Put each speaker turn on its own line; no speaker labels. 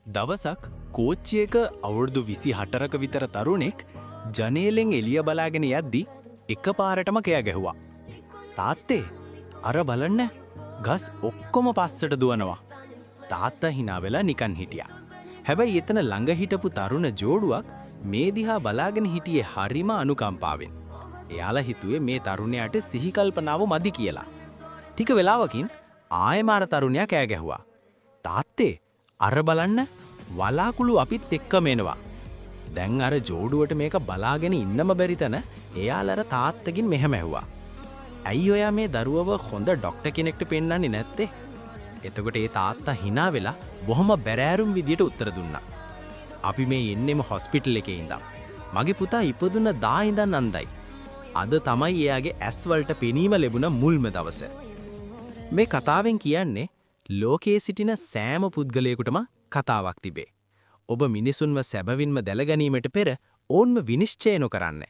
දවසක් කෝච්චියක අවුරුදු 24ක විතර තරුණෙක් ජනේලෙන් එළිය බලාගෙන යද්දි එකපාරටම කෑ ගැහුවා. තාත්තේ අර බලන්න ගස් ඔක්කොම පස්සට දුවනවා. තාත්තා hina වෙලා නිකන් හිටියා. හැබැයි එතන ළඟ හිටපු තරුණ ජෝඩුවක් මේ දිහා බලාගෙන හිටියේ හරිම අනුකම්පාවෙන්. එයාලා හිතුවේ මේ තරුණයාට සිහි කල්පනාව මදි කියලා. ටික වෙලාවකින් ආයෙම අර තරුණයා කෑ ගැහුවා. තාත්තේ අර බලන්න වලාකුළු අපිත් එක්කම එනවා. දැන් අර ජෝඩුවට මේක බලාගෙන ඉන්නම බැරි තැන එයාලා අර තාත්තගෙන් මෙහෙම ඇහුවා. ඇයි ඔයා මේ දරුවව හොඳ ડોක්ටර් කෙනෙක්ට පෙන්නන්නේ නැත්තේ? එතකොට ඒ තාත්තා hina වෙලා බොහොම බැරෑරුම් විදියට උත්තර දුන්නා. අපි මේ එන්නෙම හොස්පිටල් එකේ ඉඳන්. මගේ පුතා ඉපදුන දා ඉඳන් අන්දයි. අද තමයි එයාගේ ඇස් වලට පෙනීම ලැබුණ මුල්ම දවස. මේ කතාවෙන් කියන්නේ ලෝකයේ සිටින සෑම පුද්ගලයෙකුටම කතාවක් තිබේ. ඔබ මිනිසුන්ව සැබවින්ම දැලගැනීමට පෙර ඕන්ම විනිශ්චය නොකරන්න.